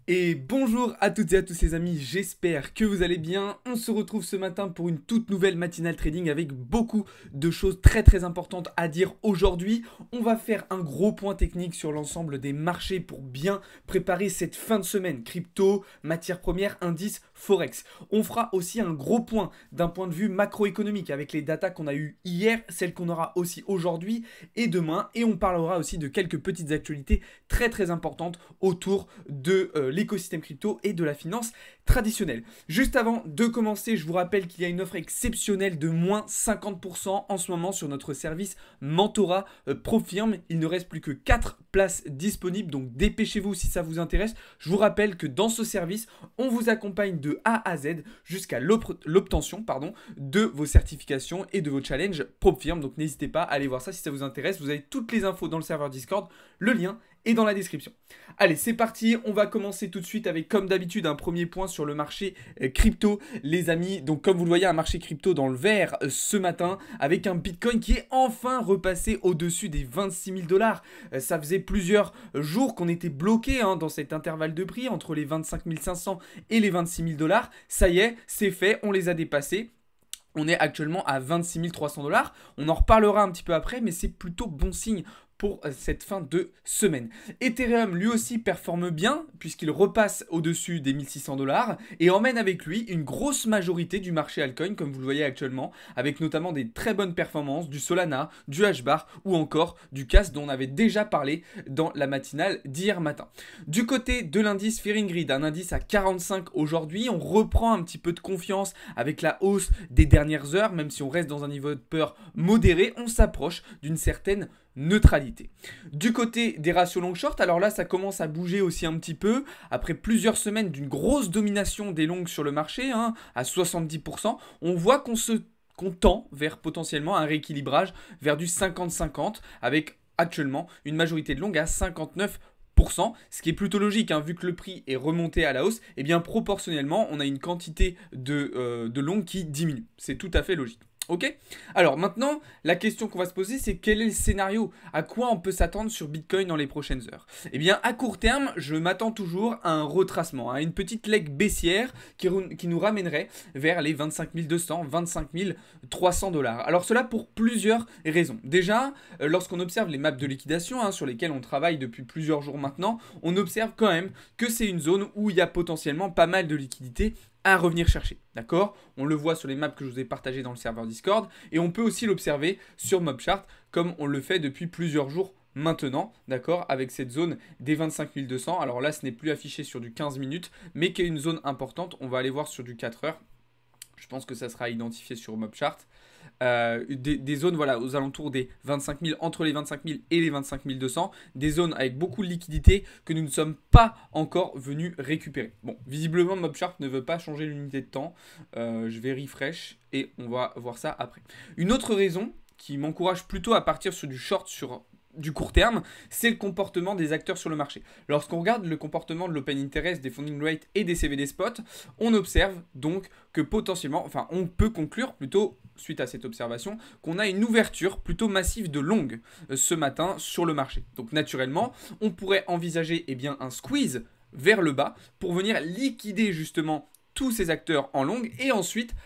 Et bonjour à toutes et à tous les amis, j'espère que vous allez bien. On se retrouve ce matin pour une toute nouvelle matinale trading avec beaucoup de choses très importantes à dire aujourd'hui. On va faire un gros point technique sur l'ensemble des marchés pour bien préparer cette fin de semaine. Crypto, matières premières, indices, forex. On fera aussi un gros point d'un point de vue macroéconomique avec les datas qu'on a eues hier, celles qu'on aura aussi aujourd'hui et demain. Et on parlera aussi de quelques petites actualités très importantes autour de l'écosystème crypto et de la finance traditionnelle. Juste avant de commencer, je vous rappelle qu'il y a une offre exceptionnelle de moins 50% en ce moment sur notre service Mentorat Profirm. Il ne reste plus que 4 places disponibles, donc dépêchez-vous si ça vous intéresse. Je vous rappelle que dans ce service, on vous accompagne de A à Z jusqu'à l'obtention de vos certifications et de vos challenges Profirm. Donc n'hésitez pas à aller voir ça si ça vous intéresse. Vous avez toutes les infos dans le serveur Discord, le lien est dans la description. Allez, c'est parti, on va commencer tout de suite avec, comme d'habitude, un premier point sur le marché crypto, les amis. Donc, comme vous le voyez, un marché crypto dans le vert ce matin, avec un Bitcoin qui est enfin repassé au-dessus des 26 000 $. Ça faisait plusieurs jours qu'on était bloqué dans cet intervalle de prix entre les 25 500 et les 26 000 $. Ça y est, c'est fait, on les a dépassés. On est actuellement à 26 300 $. On en reparlera un petit peu après, mais c'est plutôt bon signe pour cette fin de semaine. Ethereum lui aussi performe bien puisqu'il repasse au-dessus des 1600 $ et emmène avec lui une grosse majorité du marché altcoin comme vous le voyez actuellement, avec notamment des très bonnes performances du Solana, du HBAR ou encore du CAS dont on avait déjà parlé dans la matinale d'hier matin. Du côté de l'indice Fear and Greed, un indice à 45 aujourd'hui, on reprend un petit peu de confiance avec la hausse des dernières heures, même si on reste dans un niveau de peur modéré, on s'approche d'une certaine neutralité. Du côté des ratios long short, alors là ça commence à bouger aussi un petit peu, après plusieurs semaines d'une grosse domination des longues sur le marché, à 70%, on voit qu'on tend vers potentiellement un rééquilibrage vers du 50-50, avec actuellement une majorité de longues à 59%, ce qui est plutôt logique, vu que le prix est remonté à la hausse, et bien proportionnellement on a une quantité de longues qui diminue. C'est tout à fait logique. Ok. Alors maintenant, la question qu'on va se poser, c'est quel est le scénario? À quoi on peut s'attendre sur Bitcoin dans les prochaines heures? Eh bien, à court terme, je m'attends toujours à un retracement, à une petite leg baissière qui nous ramènerait vers les 25 200, 25 300 $. Alors cela pour plusieurs raisons. Déjà, lorsqu'on observe les maps de liquidation, sur lesquelles on travaille depuis plusieurs jours maintenant, on observe quand même que c'est une zone où il y a potentiellement pas mal de liquidités à revenir chercher, d'accord? On le voit sur les maps que je vous ai partagées dans le serveur Discord et on peut aussi l'observer sur MobChart comme on le fait depuis plusieurs jours maintenant, d'accord? Avec cette zone des 25 200. Alors là, ce n'est plus affiché sur du 15 minutes, mais qui est une zone importante. On va aller voir sur du 4 heures. Je pense que ça sera identifié sur MobChart. Des zones voilà, aux alentours des 25 000, entre les 25 000 et les 25 200, des zones avec beaucoup de liquidité que nous ne sommes pas encore venus récupérer. Bon, visiblement MobChart ne veut pas changer l'unité de temps. Je vais refresh et on va voir ça après. Une autre raison qui m'encourage plutôt à partir sur du short sur du court terme, c'est le comportement des acteurs sur le marché. Lorsqu'on regarde le comportement de l'open interest, des funding rates et des CVD spot, on observe donc que potentiellement, enfin on peut conclure plutôt suite à cette observation qu'on a une ouverture plutôt massive de longue ce matin sur le marché. Donc naturellement, on pourrait envisager un squeeze vers le bas pour venir liquider justement tous ces acteurs en longue et ensuite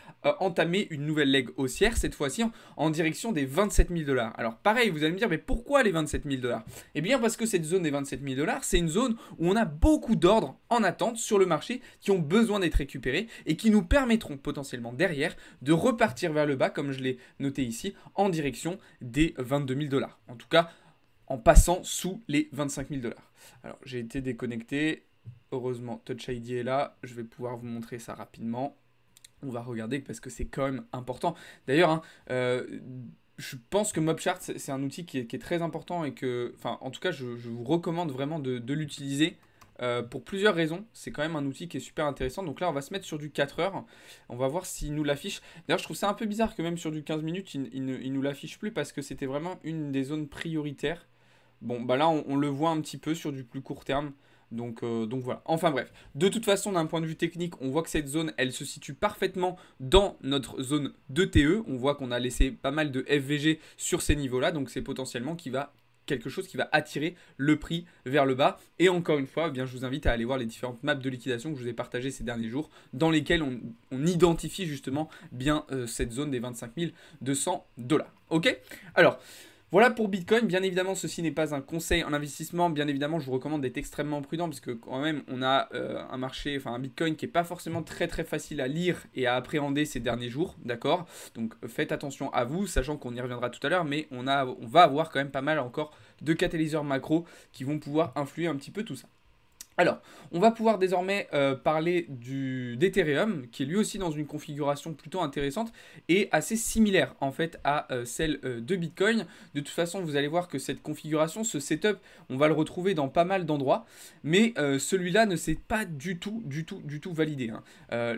entamer une nouvelle leg haussière, cette fois-ci en direction des 27 000 $. Alors pareil, vous allez me dire, mais pourquoi les 27 000 $? Eh bien parce que cette zone des 27 000 $, c'est une zone où on a beaucoup d'ordres en attente sur le marché qui ont besoin d'être récupérés et qui nous permettront potentiellement derrière de repartir vers le bas, comme je l'ai noté ici, en direction des 22 000 $. En tout cas, en passant sous les 25 000 $. Alors j'ai été déconnecté. Heureusement, Touch ID est là. Je vais pouvoir vous montrer ça rapidement. On va regarder parce que c'est quand même important. D'ailleurs, je pense que MobChart, c'est un outil qui est très important et que, enfin, en tout cas, je vous recommande vraiment de l'utiliser pour plusieurs raisons. C'est quand même un outil qui est super intéressant. Donc là, on va se mettre sur du 4 heures. On va voir s'il nous l'affiche. D'ailleurs, je trouve ça un peu bizarre que même sur du 15 minutes, il nous l'affiche plus parce que c'était vraiment une des zones prioritaires. Bon, bah là, on le voit un petit peu sur du plus court terme. Donc voilà. Enfin bref. De toute façon, d'un point de vue technique, on voit que cette zone, elle se situe parfaitement dans notre zone de TE. On voit qu'on a laissé pas mal de FVG sur ces niveaux-là. Donc c'est potentiellement qui va quelque chose qui va attirer le prix vers le bas. Et encore une fois, eh bien, je vous invite à aller voir les différentes maps de liquidation que je vous ai partagées ces derniers jours, dans lesquelles on identifie justement bien cette zone des 25 200 $. Ok? Alors, voilà pour Bitcoin. Bien évidemment, ceci n'est pas un conseil en investissement. Bien évidemment, je vous recommande d'être extrêmement prudent parce que quand même, on a un marché, enfin un Bitcoin qui n'est pas forcément très facile à lire et à appréhender ces derniers jours, d'accord? Donc faites attention à vous, sachant qu'on y reviendra tout à l'heure, mais on va avoir quand même pas mal encore de catalyseurs macro qui vont pouvoir influer un petit peu tout ça. Alors, on va pouvoir désormais parler d'Ethereum, qui est lui aussi dans une configuration plutôt intéressante et assez similaire en fait à celle de Bitcoin. De toute façon, vous allez voir que cette configuration, ce setup, on va le retrouver dans pas mal d'endroits, mais celui-là ne s'est pas du tout validé, hein.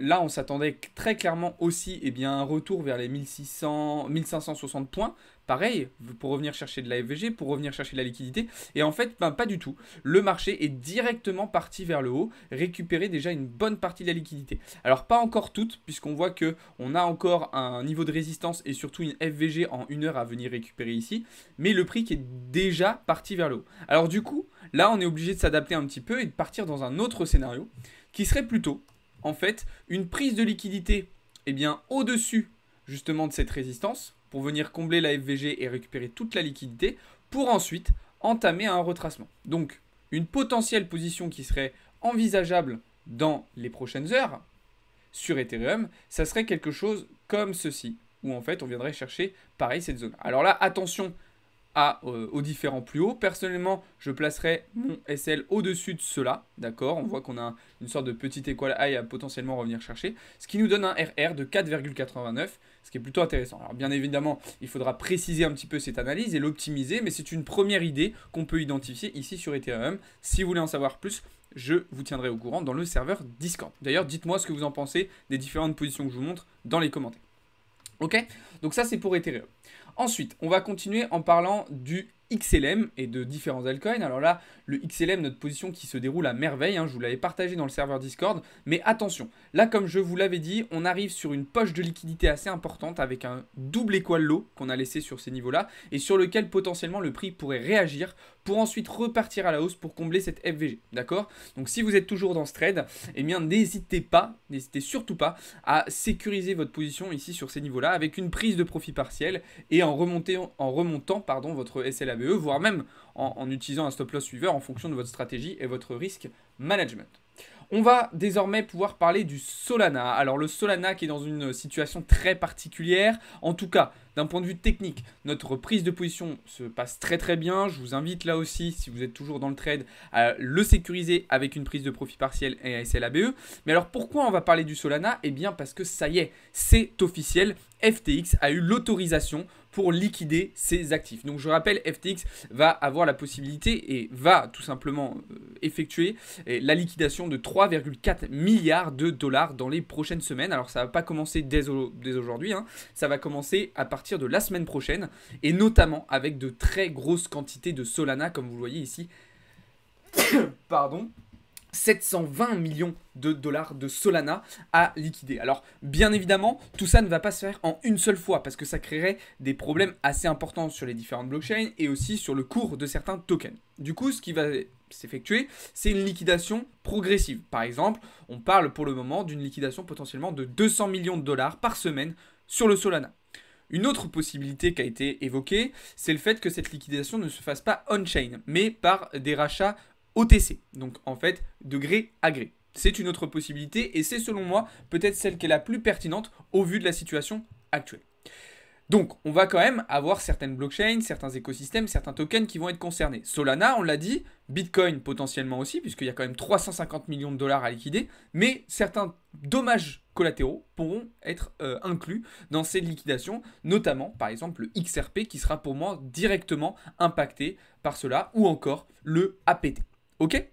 Là, on s'attendait très clairement aussi à un retour vers les 1560 points. Pareil, pour revenir chercher de la FVG, pour revenir chercher de la liquidité. Et en fait, pas du tout. Le marché est directement parti vers le haut, récupérer déjà une bonne partie de la liquidité. Alors, pas encore toute, puisqu'on voit qu'on a encore un niveau de résistance et surtout une FVG en 1 heure à venir récupérer ici. Mais le prix qui est déjà parti vers le haut. Alors du coup, là, on est obligé de s'adapter un petit peu et de partir dans un autre scénario, qui serait plutôt, en fait, une prise de liquidité au-dessus justement de cette résistance, pour venir combler la FVG et récupérer toute la liquidité, pour ensuite entamer un retracement. Donc, une potentielle position qui serait envisageable dans les prochaines heures sur Ethereum, ça serait quelque chose comme ceci, où en fait on viendrait chercher pareil cette zone. Alors là, attention aux différents plus hauts. Personnellement, je placerai mon SL au-dessus de cela, d'accord? On voit qu'on a une sorte de petit equal high à potentiellement revenir chercher, ce qui nous donne un RR de 4,89, ce qui est plutôt intéressant. Alors bien évidemment, il faudra préciser un petit peu cette analyse et l'optimiser, mais c'est une première idée qu'on peut identifier ici sur Ethereum. Si vous voulez en savoir plus, je vous tiendrai au courant dans le serveur Discord. D'ailleurs, dites-moi ce que vous en pensez des différentes positions que je vous montre dans les commentaires. Ok? Donc ça, c'est pour Ethereum. Ensuite, on va continuer en parlant du XLM et de différents altcoins. Alors là, le XLM, notre position qui se déroule à merveille, hein, je vous l'avais partagé dans le serveur Discord. Mais attention, là, comme je vous l'avais dit, on arrive sur une poche de liquidité assez importante avec un double equal low qu'on a laissé sur ces niveaux-là et sur lequel potentiellement le prix pourrait réagir pour ensuite repartir à la hausse pour combler cette FVG. D'accord? Donc si vous êtes toujours dans ce trade, eh bien n'hésitez surtout pas à sécuriser votre position ici sur ces niveaux-là avec une prise de profit partiel et en remontant votre SLABE, voire même en utilisant un stop loss suiveur en fonction de votre stratégie et votre risque management. On va désormais pouvoir parler du Solana. Alors le Solana qui est dans une situation très particulière, en tout cas d'un point de vue technique, notre prise de position se passe très bien. Je vous invite là aussi, si vous êtes toujours dans le trade, à le sécuriser avec une prise de profit partiel et un SLABE. Mais alors pourquoi on va parler du Solana? Eh bien parce que ça y est, c'est officiel, FTX a eu l'autorisation pour liquider ses actifs. Donc je rappelle, FTX va avoir la possibilité et va tout simplement effectuer la liquidation de 3,4 milliards de dollars dans les prochaines semaines. Alors ça ne va pas commencer dès aujourd'hui, hein. Ça va commencer à partir de la semaine prochaine et notamment avec de très grosses quantités de Solana comme vous le voyez ici. Pardon. 720 millions de dollars de Solana à liquider. Alors bien évidemment, tout ça ne va pas se faire en une seule fois parce que ça créerait des problèmes assez importants sur les différentes blockchains et aussi sur le cours de certains tokens. Du coup, ce qui va s'effectuer, c'est une liquidation progressive. Par exemple, on parle pour le moment d'une liquidation potentiellement de 200 millions de dollars par semaine sur le Solana. Une autre possibilité qui a été évoquée, c'est le fait que cette liquidation ne se fasse pas on-chain, mais par des rachats OTC, donc en fait de gré à gré. C'est une autre possibilité et c'est selon moi peut-être celle qui est la plus pertinente au vu de la situation actuelle. Donc on va quand même avoir certaines blockchains, certains écosystèmes, certains tokens qui vont être concernés. Solana, on l'a dit, Bitcoin potentiellement aussi, puisqu'il y a quand même 350 millions de dollars à liquider, mais certains dommages collatéraux pourront être inclus dans ces liquidations, notamment par exemple le XRP qui sera pour moi directement impacté par cela, ou encore le APT. Ok?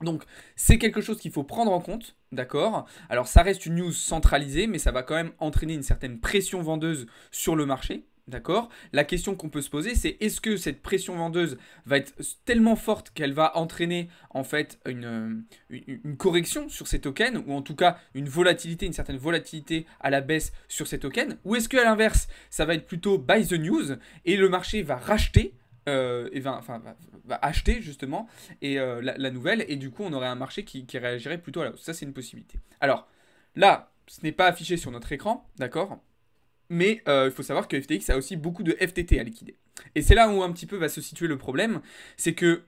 Donc, c'est quelque chose qu'il faut prendre en compte, d'accord? Alors, ça reste une news centralisée, mais ça va quand même entraîner une certaine pression vendeuse sur le marché, d'accord? La question qu'on peut se poser, c'est est-ce que cette pression vendeuse va être tellement forte qu'elle va entraîner en fait une correction sur ces tokens, ou en tout cas une certaine volatilité à la baisse sur ces tokens, ou est-ce qu'à l'inverse, ça va être plutôt buy the news et le marché va racheter va acheter justement la nouvelle, et du coup on aurait un marché qui réagirait plutôt à la hausse. Ça c'est une possibilité. Alors là, ce n'est pas affiché sur notre écran, d'accord, mais il faut savoir que FTX a aussi beaucoup de FTT à liquider. Et c'est là où un petit peu va se situer le problème, c'est que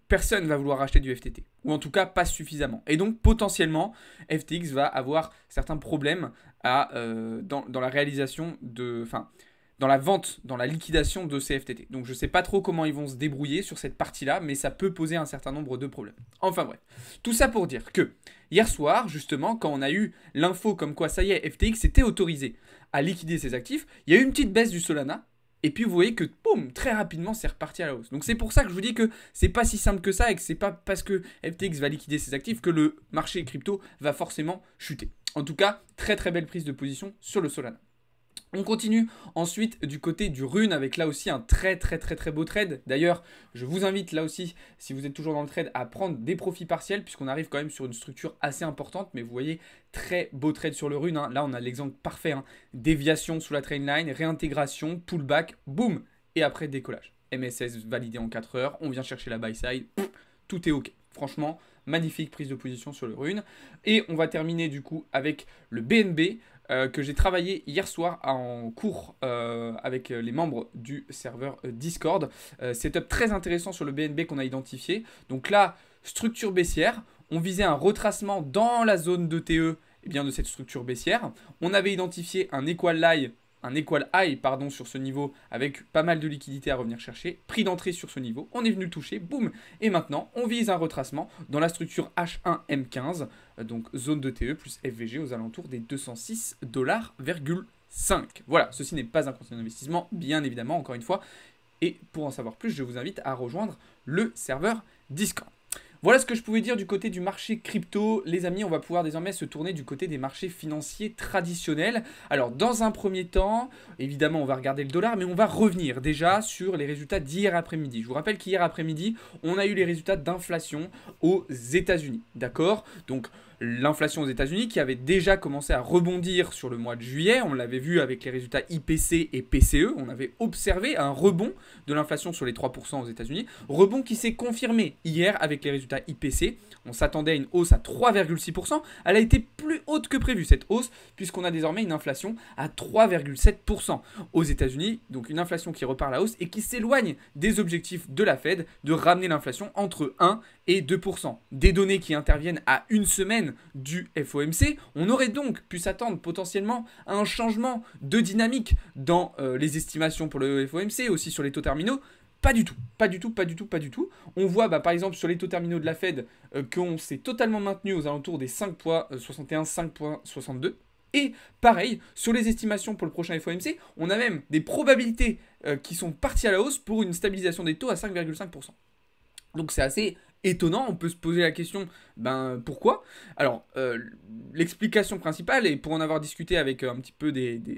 personne va vouloir acheter du FTT, ou en tout cas pas suffisamment. Et donc potentiellement, FTX va avoir certains problèmes dans la réalisation dans la vente, dans la liquidation de ces FTT. Donc je ne sais pas trop comment ils vont se débrouiller sur cette partie-là, mais ça peut poser un certain nombre de problèmes. Enfin bref, tout ça pour dire que hier soir, justement, quand on a eu l'info comme quoi ça y est, FTX était autorisé à liquider ses actifs, il y a eu une petite baisse du Solana. Et puis vous voyez que, boum, très rapidement, c'est reparti à la hausse. Donc c'est pour ça que je vous dis que c'est pas si simple que ça et que c'est pas parce que FTX va liquider ses actifs que le marché crypto va forcément chuter. En tout cas, très très belle prise de position sur le Solana. On continue ensuite du côté du Rune avec là aussi un très beau trade. D'ailleurs, je vous invite là aussi, si vous êtes toujours dans le trade, à prendre des profits partiels puisqu'on arrive quand même sur une structure assez importante. Mais vous voyez, très beau trade sur le Rune, hein. Là, on a l'exemple parfait, hein. Déviation sous la trainline, réintégration, pullback, boum, et après décollage. MSS validé en 4 heures, on vient chercher la buy side, tout est OK. Franchement, magnifique prise de position sur le Rune. Et on va terminer du coup avec le BNB. Que j'ai travaillé hier soir en cours avec les membres du serveur Discord. Setup très intéressant sur le BNB qu'on a identifié. Donc là, structure baissière. On visait un retracement dans la zone de TE de cette structure baissière. On avait identifié un equal high sur ce niveau avec pas mal de liquidités à revenir chercher. Prix d'entrée sur ce niveau. On est venu le toucher. Boum. Et maintenant, on vise un retracement dans la structure H1M15. Donc zone de TE plus FVG aux alentours des 206,5$. Voilà, ceci n'est pas un conseil d'investissement, bien évidemment, encore une fois. Et pour en savoir plus, je vous invite à rejoindre le serveur Discord. Voilà ce que je pouvais dire du côté du marché crypto. Les amis, on va pouvoir désormais se tourner du côté des marchés financiers traditionnels. Alors, dans un premier temps, évidemment, on va regarder le dollar, mais on va revenir déjà sur les résultats d'hier après-midi. Je vous rappelle qu'hier après-midi, on a eu les résultats d'inflation aux États-Unis. D'accord? Donc, l'inflation aux États-Unis qui avait déjà commencé à rebondir sur le mois de juillet. On l'avait vu avec les résultats IPC et PCE. On avait observé un rebond de l'inflation sur les 3% aux États-Unis. Rebond qui s'est confirmé hier avec les résultats IPC. On s'attendait à une hausse à 3,6%. Elle a été plus haute que prévu cette hausse puisqu'on a désormais une inflation à 3,7% aux États-Unis. Donc une inflation qui repart à la hausse et qui s'éloigne des objectifs de la Fed de ramener l'inflation entre 1 et 2%. Des données qui interviennent à une semaine du FOMC, on aurait donc pu s'attendre potentiellement à un changement de dynamique dans les estimations pour le FOMC, aussi sur les taux terminaux. Pas du tout. On voit par exemple sur les taux terminaux de la Fed qu'on s'est totalement maintenu aux alentours des 5,61, 5,62. Et pareil, sur les estimations pour le prochain FOMC, on a même des probabilités qui sont parties à la hausse pour une stabilisation des taux à 5,5%. Donc c'est assez étonnant, on peut se poser la question, pourquoi? Alors, l'explication principale, et pour en avoir discuté avec un petit peu des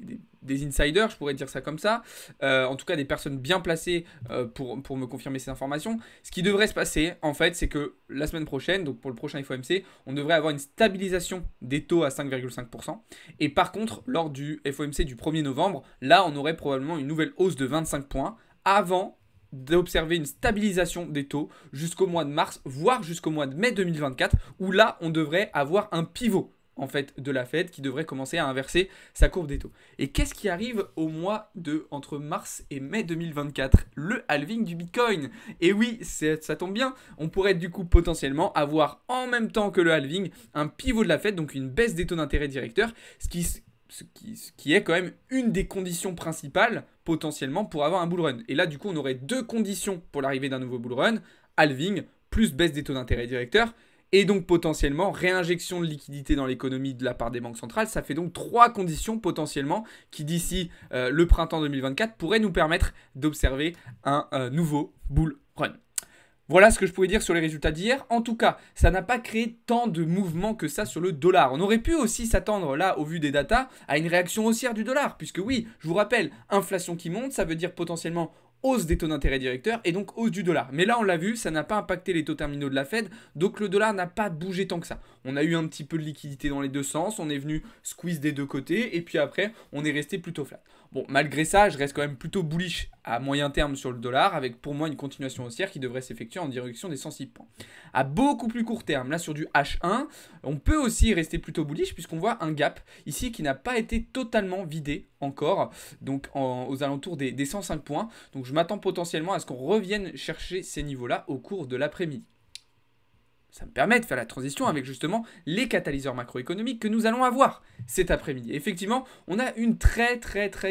insiders, je pourrais dire ça comme ça, en tout cas des personnes bien placées pour me confirmer ces informations, ce qui devrait se passer, en fait, c'est que la semaine prochaine, donc pour le prochain FOMC, on devrait avoir une stabilisation des taux à 5,5%, et par contre, lors du FOMC du 1er novembre, là, on aurait probablement une nouvelle hausse de 25 points, avant d'observer une stabilisation des taux jusqu'au mois de mars, voire jusqu'au mois de mai 2024, où là, on devrait avoir un pivot en fait de la Fed qui devrait commencer à inverser sa courbe des taux. Et qu'est-ce qui arrive au mois entre mars et mai 2024? Le halving du Bitcoin. Et oui, ça tombe bien, on pourrait du coup potentiellement avoir en même temps que le halving un pivot de la Fed, donc une baisse des taux d'intérêt directeurs, ce qui est quand même une des conditions principales potentiellement pour avoir un bull run. Et là, du coup, on aurait deux conditions pour l'arrivée d'un nouveau bull run, halving plus baisse des taux d'intérêt directeurs, et donc potentiellement réinjection de liquidité dans l'économie de la part des banques centrales. Ça fait donc trois conditions potentiellement qui d'ici le printemps 2024 pourraient nous permettre d'observer un nouveau bull run. Voilà ce que je pouvais dire sur les résultats d'hier. En tout cas, ça n'a pas créé tant de mouvements que ça sur le dollar. On aurait pu aussi s'attendre là, au vu des datas, à une réaction haussière du dollar. Puisque oui, je vous rappelle, inflation qui monte, ça veut dire potentiellement hausse des taux d'intérêt directeurs et donc hausse du dollar. Mais là, on l'a vu, ça n'a pas impacté les taux terminaux de la Fed, donc le dollar n'a pas bougé tant que ça. On a eu un petit peu de liquidité dans les deux sens, on est venu squeeze des deux côtés et puis après, on est resté plutôt flat. Bon, malgré ça, je reste quand même plutôt bullish à moyen terme sur le dollar, avec pour moi une continuation haussière qui devrait s'effectuer en direction des 106 points. À beaucoup plus court terme, là sur du H1, on peut aussi rester plutôt bullish puisqu'on voit un gap ici qui n'a pas été totalement vidé encore, donc aux alentours des 105 points. Donc je m'attends potentiellement à ce qu'on revienne chercher ces niveaux-là au cours de l'après-midi. Ça me permet de faire la transition avec justement les catalyseurs macroéconomiques que nous allons avoir cet après-midi. Effectivement, on a une très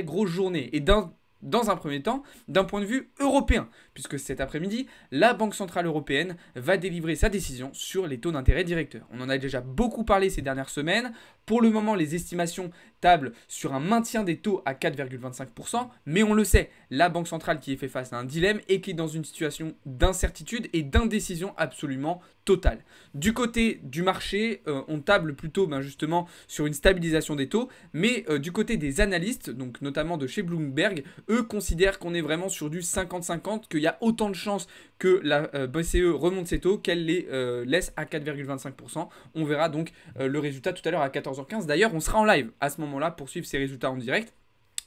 grosse journée et dans un premier temps, d'un point de vue européen, puisque cet après-midi, la Banque Centrale Européenne va délivrer sa décision sur les taux d'intérêt directeurs. On en a déjà beaucoup parlé ces dernières semaines. Pour le moment, les estimations tablent sur un maintien des taux à 4,25%, mais on le sait, la Banque Centrale qui est fait face à un dilemme et qui est dans une situation d'incertitude et d'indécision absolument totale. Du côté du marché, on table plutôt justement sur une stabilisation des taux, mais du côté des analystes, donc notamment de chez Bloomberg, eux considèrent qu'on est vraiment sur du 50-50, qu'il y a autant de chances que la BCE remonte ses taux qu'elle les laisse à 4,25%. On verra donc le résultat tout à l'heure à 14h15. D'ailleurs, on sera en live à ce moment-là pour suivre ces résultats en direct.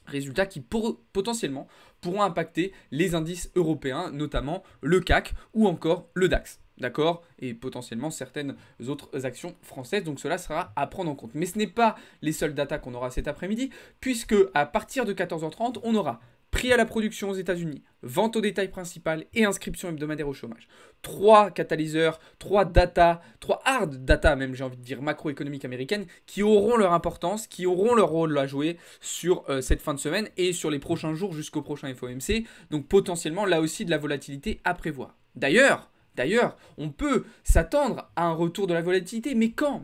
Résultats qui potentiellement pourront impacter les indices européens, notamment le CAC ou encore le DAX. D'accord? Et potentiellement certaines autres actions françaises. Donc cela sera à prendre en compte. Mais ce n'est pas les seuls datas qu'on aura cet après-midi, puisque à partir de 14h30, on aura prix à la production aux États-Unis, vente au détail principale et inscription hebdomadaire au chômage. 3 catalyseurs, 3 hard data même, j'ai envie de dire, macroéconomiques américaines qui auront leur importance, qui auront leur rôle à jouer sur cette fin de semaine et sur les prochains jours jusqu'au prochain FOMC. Donc potentiellement là aussi de la volatilité à prévoir. D'ailleurs, on peut s'attendre à un retour de la volatilité, mais quand?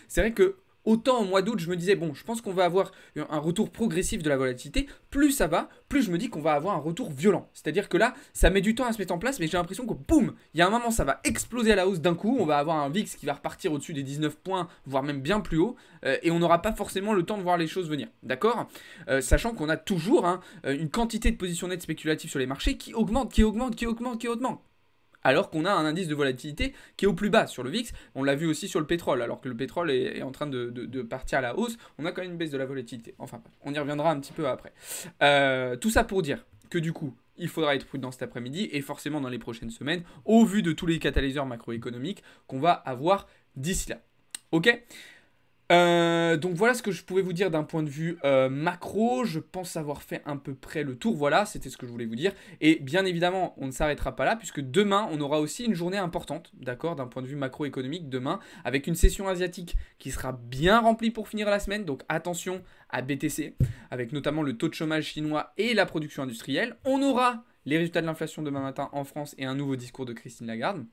C'est vrai que autant au mois d'août, je me disais, bon, je pense qu'on va avoir un retour progressif de la volatilité. Plus ça va, plus je me dis qu'on va avoir un retour violent. C'est-à-dire que là, ça met du temps à se mettre en place, mais j'ai l'impression que boum, il y a un moment, ça va exploser à la hausse d'un coup. On va avoir un VIX qui va repartir au-dessus des 19 points, voire même bien plus haut. Et on n'aura pas forcément le temps de voir les choses venir. D'accord? Sachant qu'on a toujours une quantité de positions nettes spéculatives sur les marchés qui augmente. Alors qu'on a un indice de volatilité qui est au plus bas sur le VIX. On l'a vu aussi sur le pétrole, alors que le pétrole est en train de partir à la hausse. On a quand même une baisse de la volatilité. Enfin, on y reviendra un petit peu après. Tout ça pour dire que du coup, il faudra être prudent cet après-midi et forcément dans les prochaines semaines, au vu de tous les catalyseurs macroéconomiques qu'on va avoir d'ici là. Ok ? Donc voilà ce que je pouvais vous dire d'un point de vue macro. Je pense avoir fait à peu près le tour. Voilà, c'était ce que je voulais vous dire. Et bien évidemment, on ne s'arrêtera pas là puisque demain, on aura aussi une journée importante, d'accord, d'un point de vue macroéconomique demain, avec une session asiatique qui sera bien remplie pour finir la semaine. Donc attention à BTC, avec notamment le taux de chômage chinois et la production industrielle. On aura les résultats de l'inflation demain matin en France et un nouveau discours de Christine Lagarde.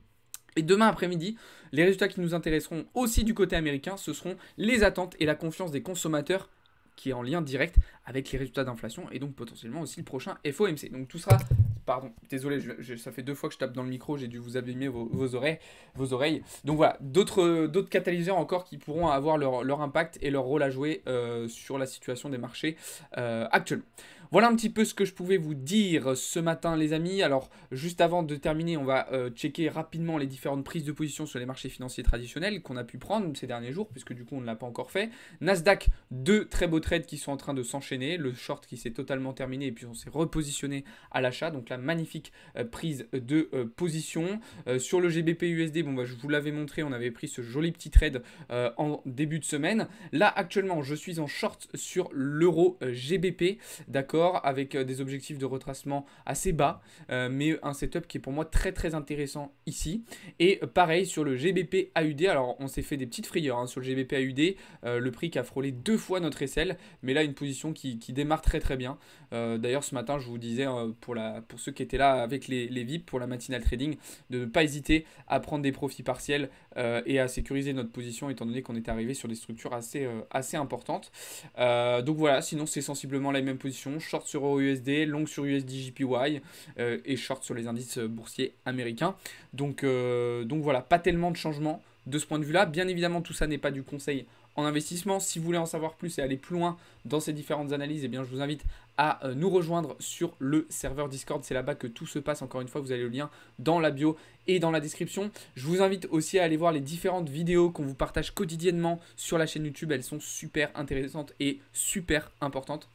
Et demain après-midi, les résultats qui nous intéresseront aussi du côté américain, ce seront les attentes et la confiance des consommateurs qui est en lien direct avec les résultats d'inflation et donc potentiellement aussi le prochain FOMC. Donc tout sera... Pardon, désolé, ça fait 2 fois que je tape dans le micro, j'ai dû vous abîmer vos oreilles. Donc voilà, d'autres catalyseurs encore qui pourront avoir leur impact et leur rôle à jouer sur la situation des marchés actuellement. Voilà un petit peu ce que je pouvais vous dire ce matin les amis. Alors juste avant de terminer, on va checker rapidement les différentes prises de position sur les marchés financiers traditionnels qu'on a pu prendre ces derniers jours, puisque du coup on ne l'a pas encore fait. Nasdaq, 2 très beaux trades qui sont en train de s'enchaîner. Le short qui s'est totalement terminé et puis on s'est repositionné à l'achat. Donc la magnifique prise de position. Sur le GBP USD, bon, je vous l'avais montré, on avait pris ce joli petit trade en début de semaine. Là actuellement je suis en short sur l'euro GBP, d'accord, avec des objectifs de retracement assez bas, mais un setup qui est pour moi très intéressant ici. Et pareil sur le GBP AUD, alors on s'est fait des petites frayeurs sur le GBP AUD, le prix qui a frôlé 2 fois notre aisselle, mais là une position qui démarre très bien. D'ailleurs ce matin je vous disais pour ceux qui étaient là avec les VIP pour la matinale trading, de ne pas hésiter à prendre des profits partiels et à sécuriser notre position étant donné qu'on est arrivé sur des structures assez importantes. Donc voilà, sinon c'est sensiblement la même position, short sur EURUSD, long sur USD/JPY et short sur les indices boursiers américains. Donc voilà, pas tellement de changements de ce point de vue-là. Bien évidemment, tout ça n'est pas du conseil en investissement. Si vous voulez en savoir plus et aller plus loin dans ces différentes analyses, eh bien, je vous invite à nous rejoindre sur le serveur Discord. C'est là-bas que tout se passe. Encore une fois, vous avez le lien dans la bio et dans la description. Je vous invite aussi à aller voir les différentes vidéos qu'on vous partage quotidiennement sur la chaîne YouTube. Elles sont super intéressantes et super importantes.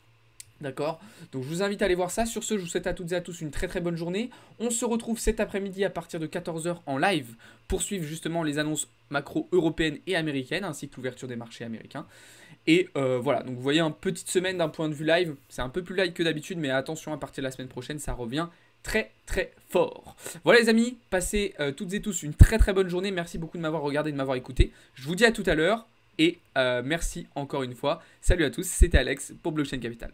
D'accord? Donc je vous invite à aller voir ça. Sur ce, je vous souhaite à toutes et à tous une très très bonne journée. On se retrouve cet après-midi à partir de 14 h en live pour suivre justement les annonces macro européennes et américaines ainsi que l'ouverture des marchés américains. Et voilà, donc vous voyez, une petite semaine d'un point de vue live. C'est un peu plus light que d'habitude, mais attention, à partir de la semaine prochaine, ça revient très très fort. Voilà les amis, passez toutes et tous une très très bonne journée. Merci beaucoup de m'avoir regardé, de m'avoir écouté. Je vous dis à tout à l'heure et merci encore une fois. Salut à tous, c'était Alex pour Blockchain Capital.